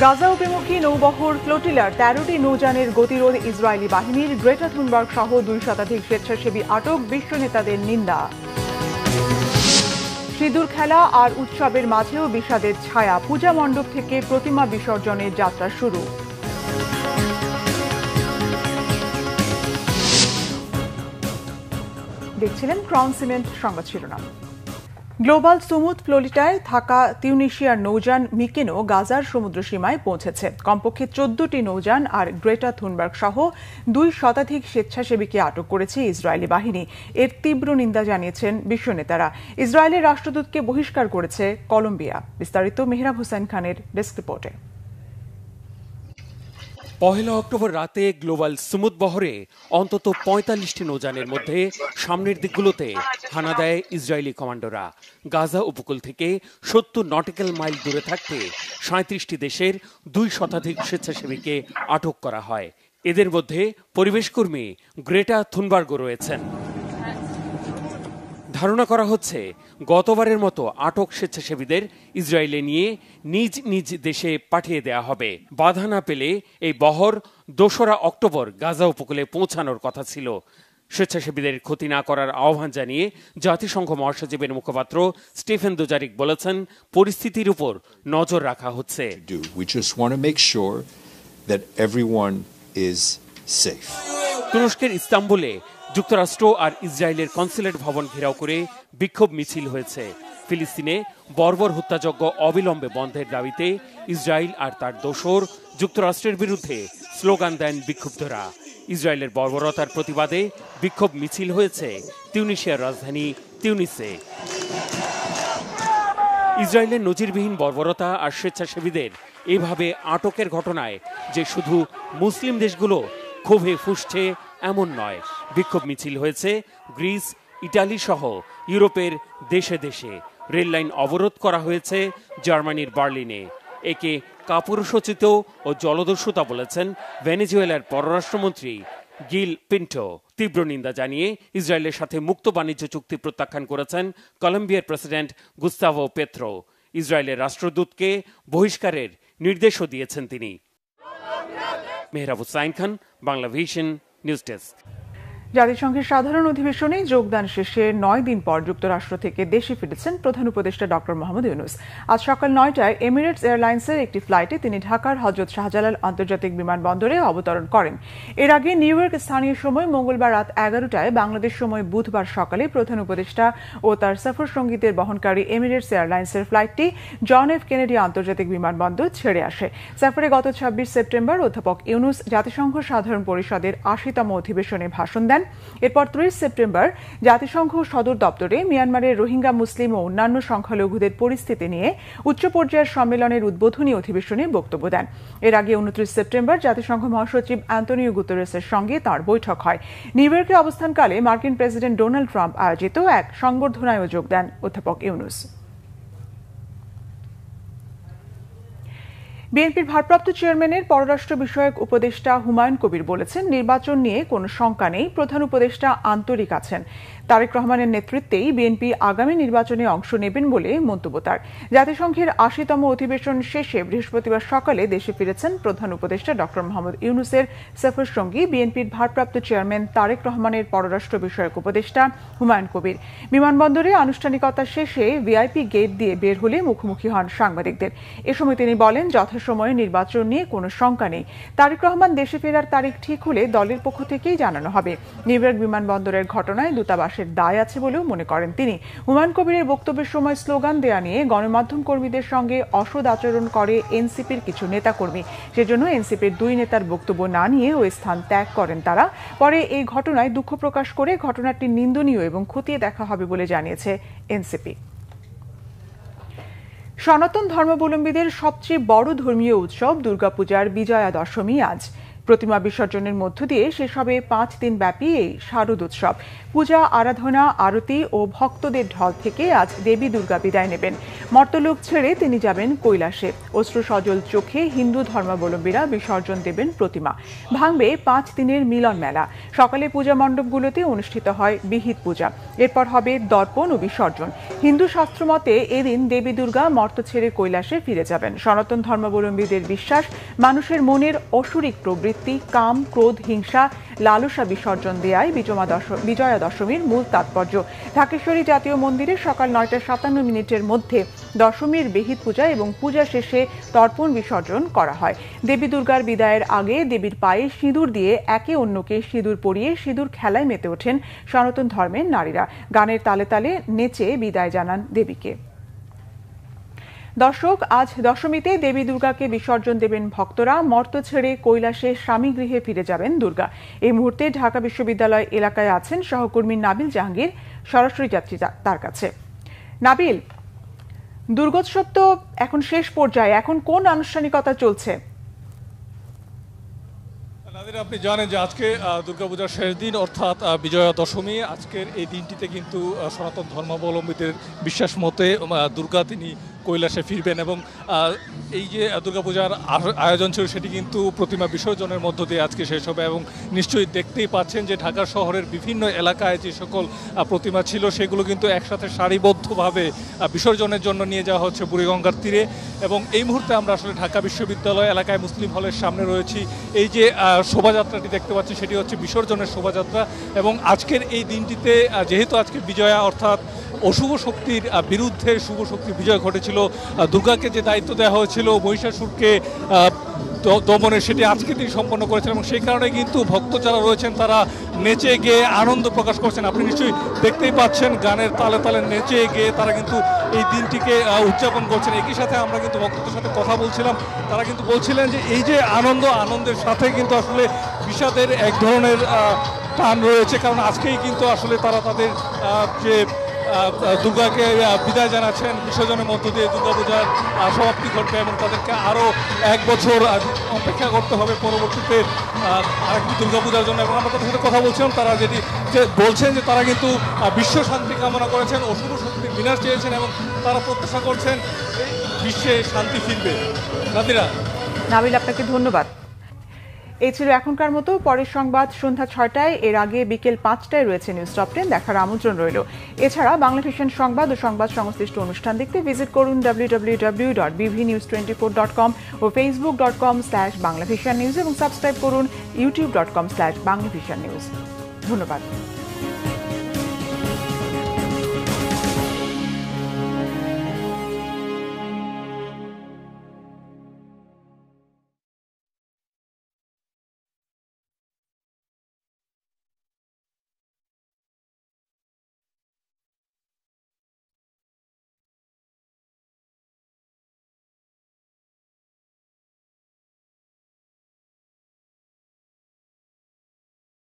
গাজা অভিমুখী নৌবহর ফ্লোটিলার ১৩টি নৌযানের গতিরোধ ইসরায়েলি বাহিনীর। গ্রেটা থুনবার্গ সহ ২ শতাধিক স্বেচ্ছাসেবী আটক, বিশ্ব নেতাদের নিন্দা। সিঁদুর খেলা আর উৎসবের মাঝেও বিষাদের ছায়া, পূজা মণ্ডপ থেকে প্রতিমা বিসর্জনের যাত্রা শুরু। দেখছিলেন ক্রাউন সিমেন্ট সংবাদ শিরোনাম। গ্লোবাল সুমুদ ফ্লোরিটায় থাকা তিউনিশিয়ার নৌযান মিকেনো গাজার সমুদ্র সীমায় পৌঁছেছে। কমপক্ষে ১৪টি নৌযান আর গ্রেটা থুনবার্গ সহ ২ শতাধিক স্বেচ্ছাসেবীকে আটক করেছে ইসরায়েলি বাহিনী। এর তীব্র নিন্দা জানিয়েছেন বিশ্ব নেতারা। ইসরায়েলের রাষ্ট্রদূতকে বহিষ্কার করেছে কলম্বিয়া। বিস্তারিত মেহরাব হোসেন খানের ডেস্ক রিপোর্টে। ১ অক্টোবর রাতে গ্লোবাল সুমুদ বহরে অন্তত ৪৫টি নৌযানের মধ্যে সামনের দিকগুলোতে হানা দেয় ইসরায়েলি কমান্ডোরা। গাজা উপকূল থেকে ৭০ নটিক্যাল মাইল দূরে থাকতে ৩৭টি দেশের ২ শতাধিক স্বেচ্ছাসেবীকে আটক করা হয়। এদের মধ্যে পরিবেশকর্মী গ্রেটা থুনবার্গও রয়েছেন। ধারণা করা হচ্ছে গতবারের মতো আটক স্বেচ্ছাসেবীদের ইসরায়েলে নিয়ে নিজ নিজ দেশে পাঠিয়ে দেয়া হবে। বাধা না পেলে এই বহর ২রা অক্টোবর গাজা উপকূলে পৌঁছানোর কথা ছিল। স্বেচ্ছাসেবীদের ক্ষতি না করার আহ্বান জানিয়ে জাতিসংঘ মহাসচিবের মুখপাত্র স্টিফেন দুজারিক বলেছেন, পরিস্থিতির উপর নজর রাখা হচ্ছে। তুরস্কের ইস্তাম্বুলে যুক্তরাষ্ট্র আর ইসরায়েলের কনসুলেট ভবন ঘেরাও করে বিক্ষোভ মিছিল হয়েছে। ফিলিস্তিনে বর্বর হত্যাযজ্ঞ অবিলম্বে বন্ধের দাবিতে ইসরায়েল আর তার দোসর যুক্তরাষ্ট্রের বিরুদ্ধে স্লোগান দেন বিক্ষুব্ধরা। ইসরায়েলের বর্বরতার প্রতিবাদে বিক্ষোভ মিছিল হয়েছে তিউনিশিয়ার রাজধানী তিউনিসে। ইসরায়েলের নজিরবিহীন বর্বরতা আর স্বেচ্ছাসেবীদের এভাবে আটকের ঘটনায় যে শুধু মুসলিম দেশগুলো ক্ষোভে ফুঁসছে এমন নয়। বিক্ষোভ মিছিল হয়েছে গ্রিস, ইটালি সহ ইউরোপের দেশে দেশে। রেল লাইন অবরোধ করা হয়েছে জার্মানির বার্লিনে। একে কাপুরুষোচিত ও জলদস্যুতা বলেছেন ভেনেজুয়েলার পররাষ্ট্রমন্ত্রী গিল পিন্টো। তীব্র নিন্দা জানিয়ে ইসরায়েলের সাথে মুক্ত বাণিজ্য চুক্তি প্রত্যাখ্যান করেছেন কলম্বিয়ার প্রেসিডেন্ট গুস্তাভো পেত্রো। ইসরায়েলের রাষ্ট্রদূতকে বহিষ্কারের নির্দেশও দিয়েছেন তিনি। Mehrab Hussain Khan, Bangla vision news desk. জাতিসংঘের সাধারণ অধিবেশনে যোগদান শেষে ৯ দিন পর যুক্তরাষ্ট্র থেকে দেশে ফিরেছেন প্রধান উপদেষ্টা ডক্টর মোহাম্মদ ইউনূস। আজ সকাল ৯টায় এমিরেটস এয়ারলাইন্সের একটি ফ্লাইটে তিনি ঢাকার হযরত শাহজালাল আন্তর্জাতিক বিমানবন্দরে অবতরণ করেন। এর আগে নিউ ইয়র্ক স্থানীয় সময় মঙ্গলবার রাত ১১টায়, বাংলাদেশ সময় বুধবার সকালে প্রধান উপদেষ্টা ও তার সফর সঙ্গীদের বহনকারী এমিরেটস এয়ারলাইন্সের ফ্লাইটটি জন এফ কেনেডি আন্তর্জাতিক বিমানবন্দর ছেড়ে আসে। সফরে গত ২৬ সেপ্টেম্বর অধ্যাপক ইউনূস জাতিসংঘ সাধারণ পরিষদের ৮০তম অধিবেশনে ভাষণ দেন। এরপর ৩০ সেপ্টেম্বর জাতিসংঘ সদর দপ্তরে মিয়ানমারের রোহিঙ্গা মুসলিম ও অন্যান্য সংখ্যালঘুদের পরিস্থিতি নিয়ে উচ্চ পর্যায়ের সম্মেলনের উদ্বোধনী অধিবেশনে বক্তব্য দেন। এর আগে ২৯ সেপ্টেম্বর জাতিসংঘ মহাসচিব অ্যান্তোনিও গুতেরেসের সঙ্গে তাঁর বৈঠক হয়। নিউ ইয়র্কে অবস্থানকালে মার্কিন প্রেসিডেন্ট ডোনাল্ড ট্রাম্প আয়োজিত এক সংবর্ধনায়ও যোগ দেন অধ্যাপক ইউনূস। বিএনপির ভারপ্রাপ্ত চেয়ারম্যানের পররাষ্ট্র বিষয়ক উপদেষ্টা হুমায়ুন কবির বলেছেন, নির্বাচন নিয়ে কোনো শঙ্কা নেই, প্রধান উপদেষ্টা আন্তরিক আছেন। তারেক রহমানের নেতৃত্বেই বিএনপি আগামী নির্বাচনে অংশ নেবেন বলে মন্তব্য তার। জাতিসংঘের ৮০তম অধিবেশন শেষে বৃহস্পতিবার সকালে দেশে ফিরেছেন প্রধান উপদেষ্টা ডক্টর মোহাম্মদ ইউনূসের সফর সঙ্গী বিএনপির ভারপ্রাপ্ত চেয়ারম্যান তারেক রহমানের পররাষ্ট্র বিষয়ক উপদেষ্টা হুমায়ুন কবির। বিমানবন্দরে আনুষ্ঠানিকতা শেষে ভিআইপি গেট দিয়ে বের হলে মুখোমুখি হন সাংবাদিকদের। এ সময় তিনি বলেন, যথাসময়ে নির্বাচন নিয়ে কোনো শঙ্কা নেই। তারেক রহমান দেশে ফেরার তারিখ ঠিক হলে দলের পক্ষ থেকেই জানানো হবে। নিউ ইয়র্ক বিমানবন্দরের ঘটনায় দূতাবাসের দায় আছে বলেও মনে করেন তিনি। হুমায়ুন কবিরের বক্তব্যের সময় স্লোগান দেয়া নিয়ে গণমাধ্যম কর্মীদের সঙ্গে অসৎ আচরণ করে এনসিপির কিছু নেতাকর্মী। সেজন্য এনসিপির ২ নেতার বক্তব্য না নিয়ে ওই স্থান ত্যাগ করেন তারা। পরে এই ঘটনায় দুঃখ প্রকাশ করে ঘটনাটি নিন্দনীয় এবং খতিয়ে দেখা হবে বলে জানিয়েছে এনসিপি। সনাতন ধর্মাবলম্বীদের সবচেয়ে বড় ধর্মীয় উৎসব দুর্গাপূজার বিজয়া দশমী আজ। প্রতিমা বিসর্জনের মধ্য দিয়ে শেষ হবে 5 দিন ব্যাপী এই শারদ উৎসব। পূজা, আরাধনা, আরতি ও ভক্তদের ঢল থেকে আজ দেবী দুর্গা বিদায় নেবেন। মর্তলোক ছেড়ে তিনি যাবেন কৈলাসে। অশ্রু সজল চোখে হিন্দু ধর্মাবলম্বীরা বিসর্জন দেবেন প্রতিমা। ভাঙবে 5 দিনের মিলন মেলা। সকালে পূজা মণ্ডপগুলোতে অনুষ্ঠিত হয় বিহিত পূজা। এরপর হবে দর্পণ ও বিসর্জন। হিন্দু শাস্ত্র মতে এদিন দেবী দুর্গা মর্ত ছেড়ে কৈলাসে ফিরে যাবেন। সনাতন ধর্মাবলম্বীদের বিশ্বাস, মানুষের মনের অসুরিক প্রবৃত্তি, কাম, ক্রোধ, হিংসা, লালসা বিসর্জন দেয়াই বিজয়া দশমীর মূল তাৎপর্য। ঢাকেশ্বরী জাতীয় মন্দিরে সকাল 9:57 মধ্যে দশমীর বিহিত পূজা এবং পূজা শেষে তর্পণ বিসর্জন করা হয়। দেবী দুর্গার বিদায়ের আগে দেবীর পায়ে সিঁদুর দিয়ে একে অন্যকে সিঁদুর পরিয়ে সিঁদুর খেলায় মেতে ওঠেন সনাতন ধর্মের নারীরা। গানের তালে তালে নেচে বিদায় জানান দেবীকে। দর্শক, আজ দশমীতে দেবী দুর্গাকে বিসর্জন দেবেন ভক্তরা। মর্ত ছেড়ে কৈলাসে স্বামী গৃহে ফিরে যাবেন দুর্গা। এই মুহূর্তে ঢাকা বিশ্ববিদ্যালয় এলাকায় আছেন সহকর্মী নাবিল জাহাঙ্গীর। সরাসরি যাচ্ছি তার কাছে। নাবিল, দুর্গোৎসব তো এখন শেষ পর্যায়ে, এখন কোন আনুষ্ঠানিকতা চলছে? আপনি জানেন যে আজকে দুর্গাপূজার শেষ দিন অর্থাৎ বিজয়া দশমী। আজকের এই দিনটিতে কিন্তু সনাতন ধর্মাবলম্বীদের বিশ্বাস মতে দুর্গা তিনি কৈলাসে ফিরবেন এবং এই যে দুর্গাপূজার আয়োজন ছিল সেটি কিন্তু প্রতিমা বিসর্জনের মধ্য দিয়ে আজকে শেষ হবে এবং নিশ্চয়ই দেখতেই পাচ্ছেন যে ঢাকা শহরের বিভিন্ন এলাকায় যে সকল প্রতিমা ছিল সেগুলো কিন্তু একসাথে সারিবদ্ধভাবে বিসর্জনের জন্য নিয়ে যাওয়া হচ্ছে বুড়িগঙ্গার তীরে। এবং এই মুহূর্তে আমরা আসলে ঢাকা বিশ্ববিদ্যালয় এলাকায় মুসলিম হলের সামনে রয়েছি। এই যে শোভাযাত্রাটি দেখতে পাচ্ছি সেটি হচ্ছে বিসর্জনের শোভাযাত্রা এবং আজকের এই দিনটিতে যেহেতু আজকে বিজয়া অর্থাৎ অশুভ শক্তির বিরুদ্ধে শুভ শক্তির বিজয় ঘটেছিল, দুর্গাকে যে দায়িত্ব দেওয়া হয়েছিল মহিষাসুরকে দমনের, সেটি আজকে তিনি সম্পন্ন করেছেন এবং সেই কারণে কিন্তু ভক্ত যারা রয়েছেন তারা নেচে গিয়ে আনন্দ প্রকাশ করছেন। আপনি নিশ্চয়ই দেখতেই পাচ্ছেন গানের তালে তালে নেচে গিয়ে তারা কিন্তু এই দিনটিকে উদযাপন করছেন। একই সাথে আমরা কিন্তু ভক্তদের সাথে কথা বলছিলাম, তারা কিন্তু বলছিলেন যে এই যে আনন্দের সাথে কিন্তু আসলে বিষাদের এক ধরনের টান রয়েছে, কারণ আজকেই কিন্তু আসলে তারা তাদের যে দুর্গাকে বিদায় জানাচ্ছেন। বিসর্জনের মধ্য দিয়ে দুর্গাপূজার সমাপ্তি ঘটবে এবং তাদেরকে আরও 1 বছর অপেক্ষা করতে হবে পরবর্তীতে আরেকটি দুর্গাপূজার জন্য। এবং আমরা তাদের সাথে কথা বলছিলাম, তারা বলছেন যে তারা কিন্তু বিশ্ব শান্তি কামনা করেছেন, অশুভ শক্তির বিনাশ চেয়েছেন এবং তারা প্রত্যাশা করছেন বিশ্বে শান্তি ফিরবে। নাবিল, আপনাকে ধন্যবাদ। এই ছিল এখনকার মতো। পরের সংবাদ সন্ধ্যা 6টায়, এর আগে বিকেল 5টায় রয়েছে নিউজ টপ 10 দেখার আমন্ত্রণ রইল। এছাড়া বাংলা ভিশন সংবাদ ও সংবাদ সংশ্লিষ্ট অনুষ্ঠান দেখতে ভিজিট করুন www.bvnews24.com ও facebook.com/banglavishannews এবং সাবস্ক্রাইব করুন youtube.com/banglavishannews। ধন্যবাদ।